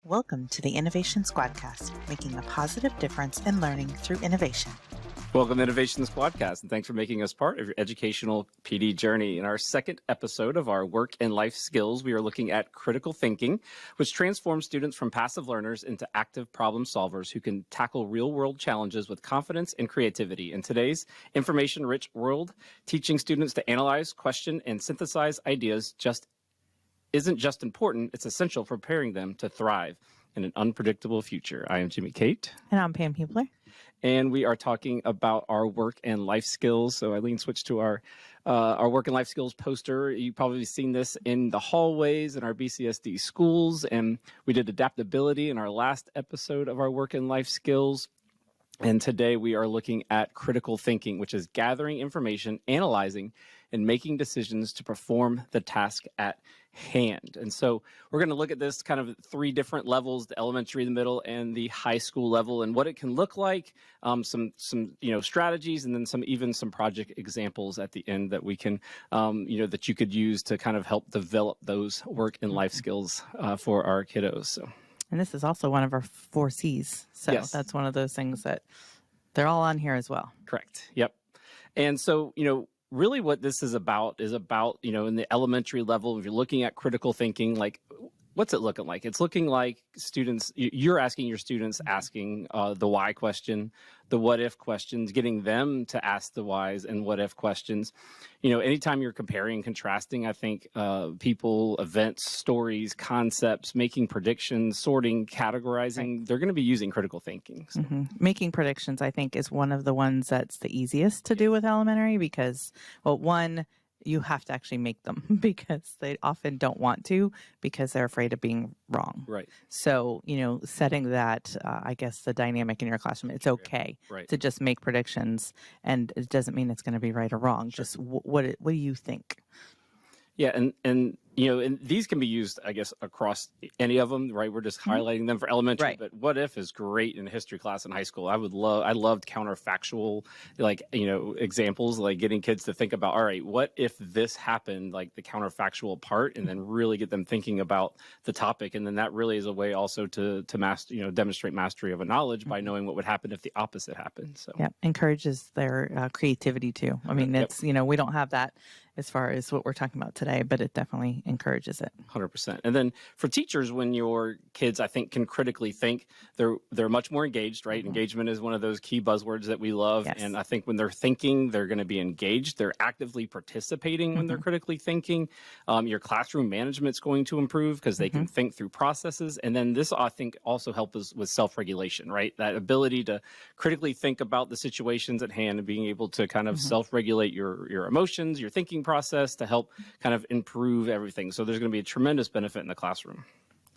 Welcome to the Innovation Squadcast, making a positive difference in learning through innovation. Welcome to Innovation Squadcast, and thanks for making us part of your educational PD journey. In our second episode of our work and life skills, we are looking at critical thinking, which transforms students from passive learners into active problem solvers who can tackle real-world challenges with confidence and creativity. In today's information-rich world, teaching students to analyze, question, and synthesize ideas isn't just important, it's essential for preparing them to thrive in an unpredictable future. I am Jimmy Cate. And I'm Pam Hubler. And we are talking about our work and life skills. So Eileen switched to our work and life skills poster. You've probably seen this in the hallways in our BCSD schools. And we did adaptability in our last episode of our work and life skills. And today we are looking at critical thinking, which is gathering information, analyzing, and making decisions to perform the task at hand. And so we're going to look at this kind of three different levels: the elementary, the middle, and the high school level, and what it can look like, some strategies, and then some project examples at the end that we can that you could use to kind of help develop those work and life skills for our kiddos. So. And this is also one of our 4 C's. So yes. That's one of those things that they're all on here as well. Correct. Yep. And so, really what this is about, in the elementary level, if you're looking at critical thinking, like, what's it looking like? It's looking like students, you're asking your students, asking the why question, the what if questions, getting them to ask the whys and what if questions. Anytime you're comparing and contrasting, I think people, events, stories, concepts, making predictions, sorting, categorizing, they're going to be using critical thinking. So. Making predictions, I think, is one of the ones that's the easiest to do with elementary because, well, one, you have to actually make them because they often don't want to because they're afraid of being wrong. Right. So, setting that, I guess, the dynamic in your classroom, it's okay to just make predictions, and it doesn't mean it's going to be right or wrong. Sure. Just what do you think? Yeah, and these can be used, I guess, across any of them, right? We're just highlighting them for elementary, but what if is great in a history class in high school. I loved counterfactual, examples, like getting kids to think about, all right, what if this happened, like the counterfactual part, and then really get them thinking about the topic. And then that really is a way also to master, demonstrate mastery of a knowledge by knowing what would happen if the opposite happened. So yeah, encourages their creativity too. I mean, it's, we don't have that as far as what we're talking about today, but it definitely encourages it. 100%. And then for teachers, when your kids, I think, can critically think, they're much more engaged, right? Engagement is one of those key buzzwords that we love. Yes. And I think when they're thinking, they're going to be engaged. They're actively participating when they're critically thinking. Your classroom management's going to improve because they can think through processes. And then this, I think, also helps us with self-regulation, right? That ability to critically think about the situations at hand and being able to kind of self-regulate your emotions, your thinking process to help kind of improve everything. So there's going to be a tremendous benefit in the classroom.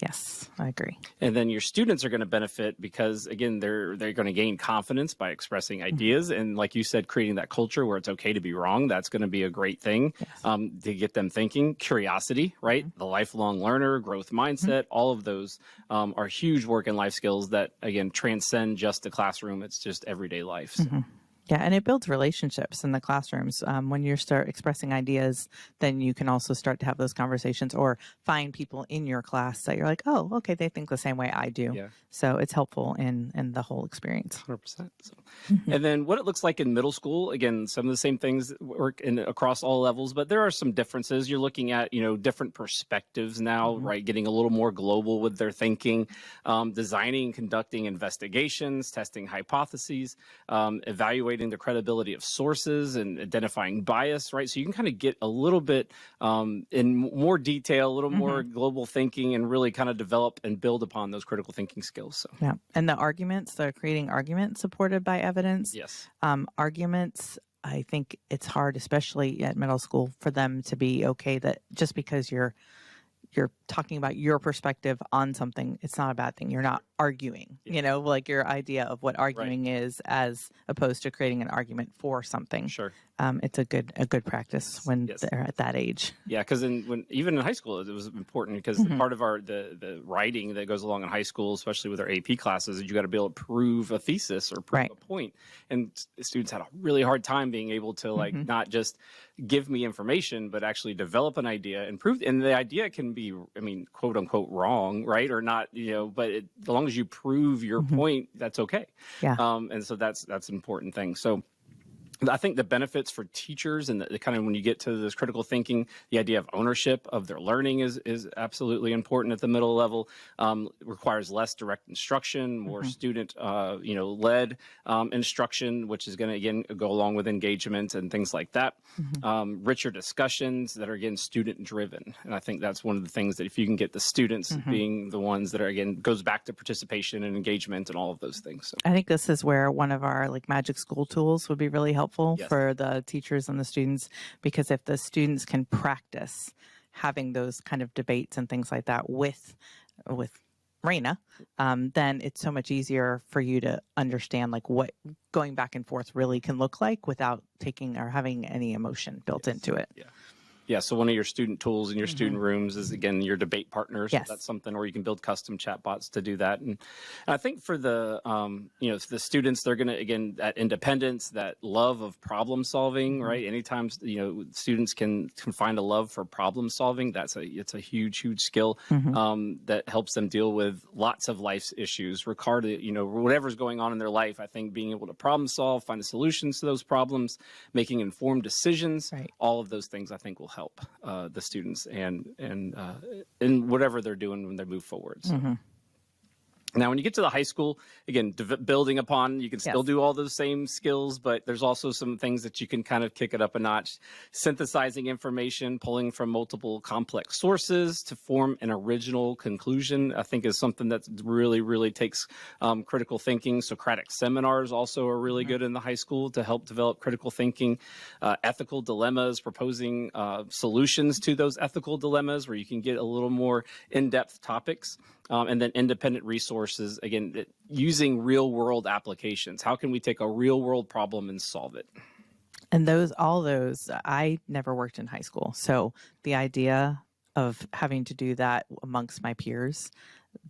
Yes, I agree. And then your students are going to benefit because, again, they're going to gain confidence by expressing ideas. And like you said, creating that culture where it's okay to be wrong. That's going to be a great thing to get them thinking. Curiosity, right? The lifelong learner, growth mindset, all of those are huge work and life skills that, again, transcend just the classroom. It's just everyday life. So. Yeah, and it builds relationships in the classrooms. When you start expressing ideas, then you can also start to have those conversations or find people in your class that you're like, oh, okay, they think the same way I do. Yeah. So it's helpful in the whole experience. 100%. So. And then what it looks like in middle school, again, some of the same things work across all levels, but there are some differences. You're looking at, different perspectives now, right? Getting a little more global with their thinking, designing, conducting investigations, testing hypotheses, evaluating the credibility of sources and identifying bias, right? So you can kind of get a little bit in more detail, a little more global thinking, and really kind of develop and build upon those critical thinking skills. So. Yeah, and the arguments, they're creating arguments supported by evidence. Yes. Arguments, I think it's hard, especially at middle school, for them to be okay that just because you're talking about your perspective on something, it's not a bad thing. You're not arguing, like your idea of what arguing is, as opposed to creating an argument for something. Sure. It's a good practice when they're at that age. Yeah, because even in high school, it was important because part of the writing that goes along in high school, especially with our AP classes, is you got to be able to prove a thesis or prove a point. And students had a really hard time being able to not just give me information, but actually develop an idea and prove. And the idea can be, quote unquote, wrong, right, or not, but as long as you prove your point, that's okay. Yeah. And so that's an important thing. So I think the benefits for teachers and the kind of when you get to this critical thinking, the idea of ownership of their learning is absolutely important at the middle level. Requires less direct instruction, more student led instruction, which is going to again go along with engagement and things like that. Richer discussions that are again student driven, and I think that's one of the things that if you can get the students being the ones that are again goes back to participation and engagement and all of those things. So. I think this is where one of our magic school tools would be really helpful. For the teachers and the students, because if the students can practice having those kind of debates and things like that with Raina, then it's so much easier for you to understand what going back and forth really can look like without taking or having any emotion built into it. Yeah, so one of your student tools in your student rooms is, again, your debate partner. So that's something, or you can build custom chatbots to do that. And I think for the, the students, they're going to, again, that independence, that love of problem solving, right? Anytime, students can find a love for problem solving, it's a huge, huge skill that helps them deal with lots of life's issues, whatever's going on in their life. I think being able to problem solve, find solutions to those problems, making informed decisions, all of those things I think will help the students and in whatever they're doing when they move forward. So. Now, when you get to the high school, again, building upon, you can still do all those same skills, but there's also some things that you can kind of kick it up a notch. Synthesizing information, pulling from multiple complex sources to form an original conclusion, I think is something that really, really takes critical thinking. Socratic seminars also are really good in the high school to help develop critical thinking. Ethical dilemmas, proposing solutions to those ethical dilemmas where you can get a little more in-depth topics. And then independent resources, again, using real world applications. How can we take a real world problem and solve it? And all those, I never worked in high school. So the idea of having to do that amongst my peers,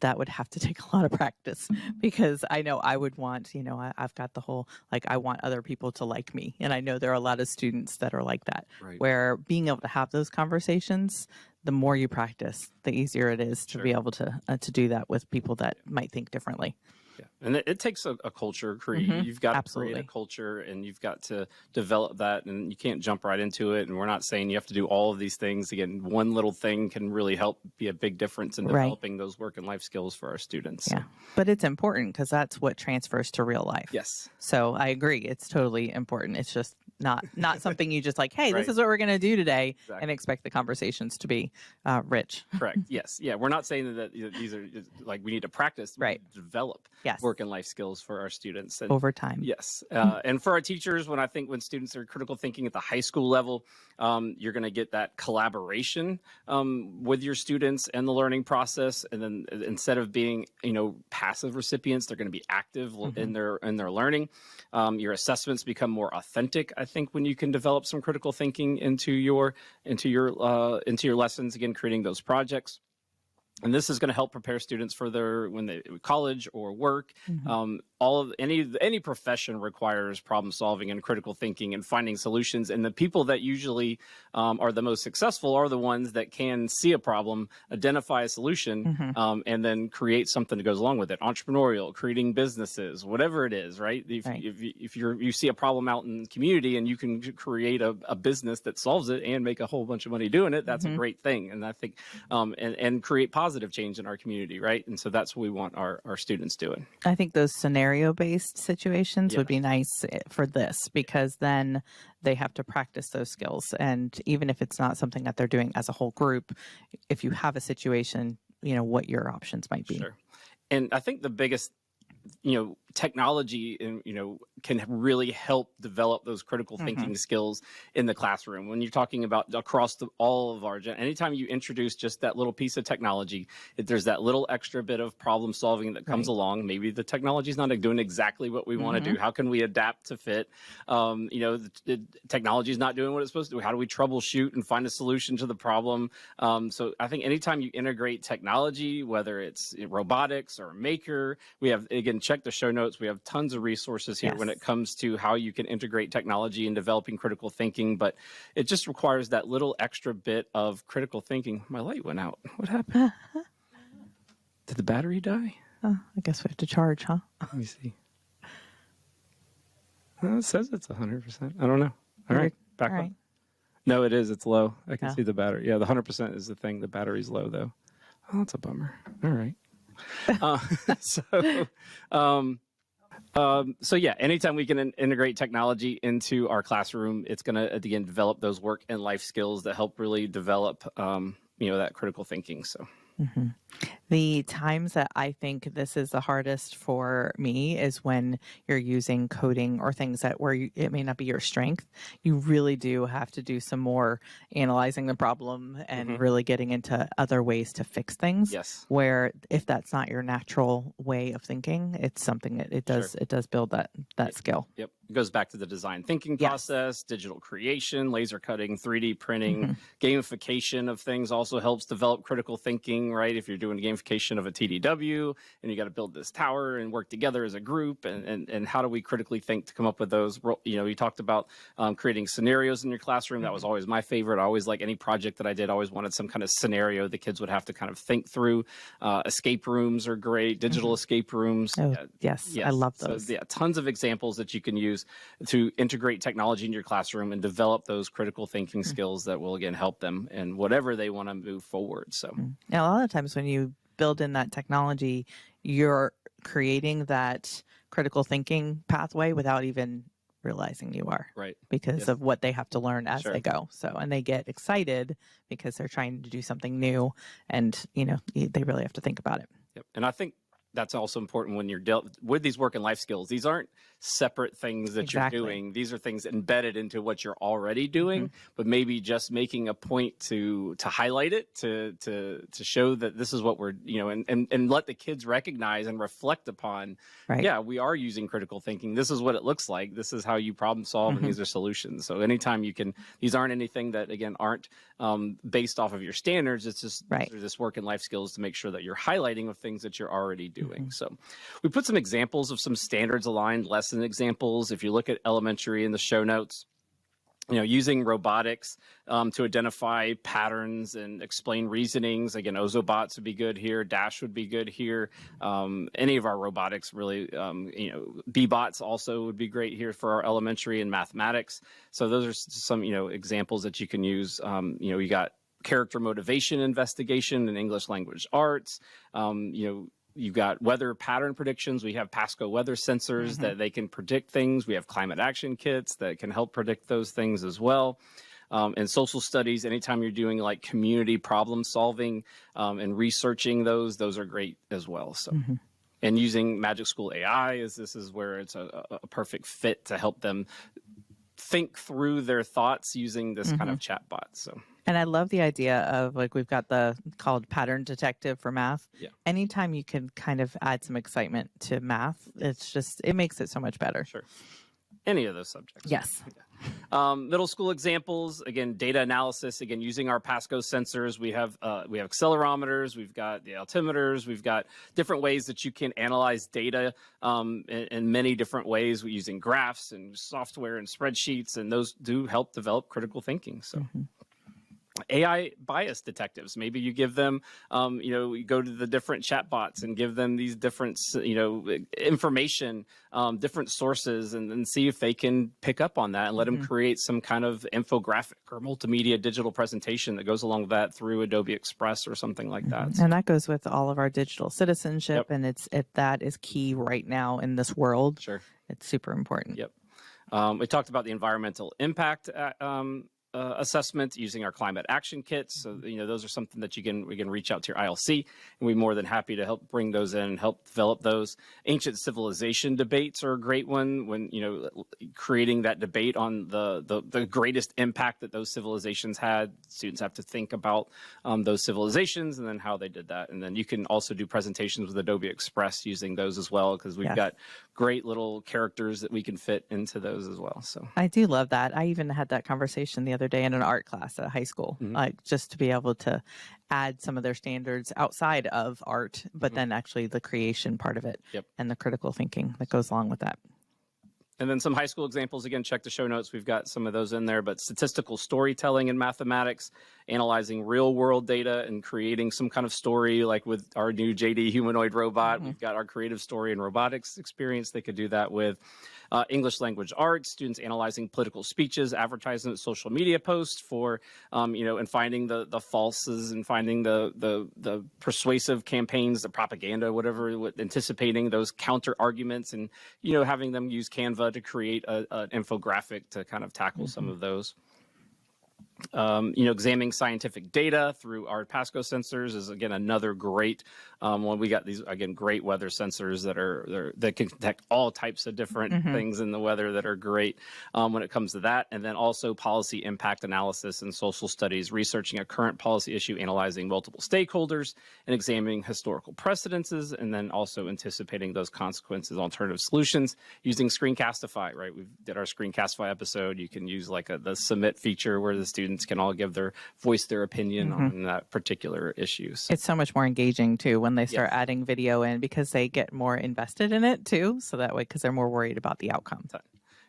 that would have to take a lot of practice, because I know I would want, I've got the whole, I want other people to like me. And I know there are a lot of students that are like that, where being able to have those conversations, the more you practice, the easier it is to be able to do that with people that might think differently. Yeah, and it takes a culture. You've got to create a culture, and you've got to develop that, and you can't jump right into it. And we're not saying you have to do all of these things. Again, one little thing can really help be a big difference in developing those work and life skills for our students. Yeah, but it's important because that's what transfers to real life. Yes. So I agree. It's totally important. It's just not something you just hey, this is what we're going to do today, and expect the conversations to be rich. Correct. Yes. Yeah. We're not saying that these are we need to practice. We need to develop work and life skills for our students and, over time. Yes. And for our teachers, when students are critical thinking at the high school level, you're going to get that collaboration with your students and the learning process. And then instead of being, passive recipients, they're going to be active in their learning. Your assessments become more authentic, I think, when you can develop some critical thinking into your lessons, again, creating those projects. And this is going to help prepare students for when they college or work. All of any profession requires problem solving and critical thinking and finding solutions. And the people that usually are the most successful are the ones that can see a problem, identify a solution, and then create something that goes along with it. Entrepreneurial, creating businesses, whatever it is, right? If you see a problem out in the community and you can create a business that solves it and make a whole bunch of money doing it, that's a great thing. And I think and create positive change in our community, right? And so that's what we want our students doing. I think those scenario-based situations would be nice for this, because then they have to practice those skills. And even if it's not something that they're doing as a whole group, if you have a situation, what your options might be. Sure. And I think the biggest technology and, can really help develop those critical thinking skills in the classroom. When you're talking about across all of our, anytime you introduce just that little piece of technology, if there's that little extra bit of problem solving that comes along, maybe the technology is not doing exactly what we want to do. How can we adapt to fit? The technology is not doing what it's supposed to do. How do we troubleshoot and find a solution to the problem? So I think anytime you integrate technology, whether it's robotics or maker, we have, again, check the show notes. We have tons of resources here when it comes to how you can integrate technology in developing critical thinking, but it just requires that little extra bit of critical thinking. My light went out. What happened? Did the battery die? Oh, I guess we have to charge, huh? Let me see. It says it's 100%. I don't know. All right, back on. No, it is. It's low. I can see the battery. Yeah, the 100% is the thing. The battery's low, though. Oh, that's a bummer. All right. So yeah, anytime we can integrate technology into our classroom, it's going to, again, develop those work and life skills that help really develop, that critical thinking. So. The times that I think this is the hardest for me is when you're using coding or things that it may not be your strength. You really do have to do some more analyzing the problem and really getting into other ways to fix things. Yes. Where if that's not your natural way of thinking, it's something that it does build that skill. Yep. It goes back to the design thinking process, digital creation, laser cutting, 3D printing, gamification of things also helps develop critical thinking, right? If you're doing gamification of a TDW and you got to build this tower and work together as a group, and how do we critically think to come up with those? You talked about creating scenarios in your classroom. That was always my favorite. I always, like any project that I did, I always wanted some kind of scenario the kids would have to kind of think through. Escape rooms are great, digital escape rooms. Oh, yes, I love those. So, tons of examples that you can use to integrate technology in your classroom and develop those critical thinking skills that will, again, help them in whatever they want to move forward. So now, a lot of times when you build in that technology, you're creating that critical thinking pathway without even realizing you are, right, because of what they have to learn as they go. So, and they get excited because they're trying to do something new, and they really have to think about it. Yep. And I think that's also important when you're dealt with these work and life skills. These aren't separate things that you're doing. These are things embedded into what you're already doing, but maybe just making a point to highlight it, to show that this is what we're, and let the kids recognize and reflect upon, we are using critical thinking. This is what it looks like. This is how you problem solve, and these are solutions. So anytime you can, these aren't anything that, again, aren't based off of your standards. It's just this work and life skills to make sure that you're highlighting of things that you're already doing. So we put some examples of some standards aligned lesson examples. If you look at elementary in the show notes, using robotics to identify patterns and explain reasonings. Again, Ozobots would be good here. Dash would be good here. Any of our robotics really, B-bots also would be great here for our elementary and mathematics. So those are some, examples that you can use. You got character motivation investigation in English language arts. You've got weather pattern predictions. We have Pasco weather sensors that they can predict things. We have climate action kits that can help predict those things as well. And social studies, anytime you're doing like community problem solving and researching those are great as well. So, and using Magic School AI this is where it's a perfect fit to help them think through their thoughts using this kind of chatbot. So. And I love the idea of, like, we've got called pattern detective for math. Yeah. Anytime you can kind of add some excitement to math, it makes it so much better. Sure. Any of those subjects. Yes. Middle school examples, again, data analysis, again, using our Pasco sensors. We have accelerometers, we've got the altimeters, we've got different ways that you can analyze data in many different ways. We're using graphs and software and spreadsheets, and those do help develop critical thinking. So. AI bias detectives. Maybe you give them, you go to the different chatbots and give them these different, information, different sources, and see if they can pick up on that and let them create some kind of infographic or multimedia digital presentation that goes along with that through Adobe Express or something like that. And that goes with all of our digital citizenship, and that is key right now in this world. Sure. It's super important. Yep. We talked about the environmental impact assessment using our climate action kits. So, those are something that we can reach out to your ILC, and we're more than happy to help bring those in and help develop those. Ancient civilization debates are a great one when, creating that debate on the greatest impact that those civilizations had. Students have to think about those civilizations and then how they did that. And then you can also do presentations with Adobe Express using those as well, because we've got great little characters that we can fit into those as well. So I do love that. I even had that conversation the other day in an art class at high school, like just to be able to add some of their standards outside of art, but then actually the creation part of it and the critical thinking that goes along with that. And then some high school examples, again, check the show notes. We've got some of those in there, but statistical storytelling in mathematics, analyzing real world data and creating some kind of story, like with our new JD humanoid robot. We've got our creative story and robotics experience they could do that with. English language arts, students analyzing political speeches, advertisements, social media posts for, and finding the falses and finding the persuasive campaigns, the propaganda, whatever, anticipating those counter arguments and, having them use Canva to create an infographic to kind of tackle some of those. Examining scientific data through our Pasco sensors is, again, another great one. We got these, again, great weather sensors that can detect all types of different things in the weather that are great when it comes to that. And then also policy impact analysis and social studies, researching a current policy issue, analyzing multiple stakeholders, and examining historical precedences, and then also anticipating those consequences, alternative solutions, using Screencastify, right? We did our Screencastify episode. You can use like the submit feature where the students can all voice their opinion on that particular issue. So. It's so much more engaging too when they start adding video in, because they get more invested in it too. So that way, because they're more worried about the outcome.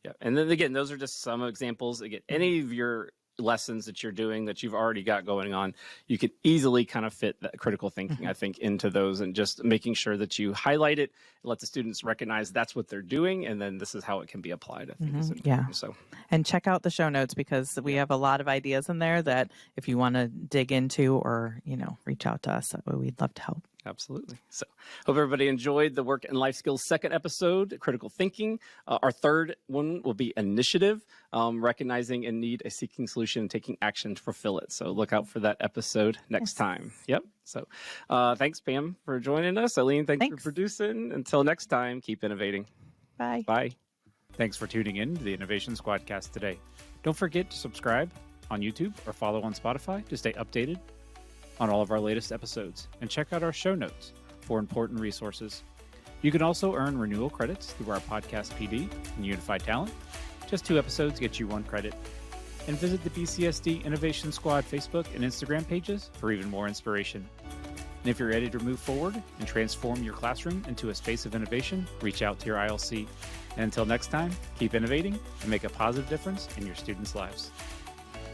Yeah. And then again, those are just some examples. Again, any of your lessons that you're doing that you've already got going on, you can easily kind of fit that critical thinking, I think, into those, and just making sure that you highlight it and let the students recognize that's what they're doing, and then this is how it can be applied, I think is important. So, and check out the show notes, because we have a lot of ideas in there that if you want to dig into or, reach out to us, we'd love to help. Absolutely. So hope everybody enjoyed the Work and Life Skills second episode, Critical Thinking. Our third one will be Initiative, recognizing a need, a seeking solution, and taking action to fulfill it. So look out for that episode next time. Yep. So thanks, Pam, for joining us. Eileen, thanks for producing. Until next time, keep innovating. Bye. Bye. Thanks for tuning in to the Innovation Squadcast today. Don't forget to subscribe on YouTube or follow on Spotify to stay updated on all of our latest episodes, and check out our show notes for important resources. You can also earn renewal credits through our podcast PD and Unified Talent. Just 2 episodes get you 1 credit. And visit the BCSD Innovation Squad Facebook and Instagram pages for even more inspiration. And if you're ready to move forward and transform your classroom into a space of innovation, reach out to your ILC. And until next time, keep innovating and make a positive difference in your students' lives.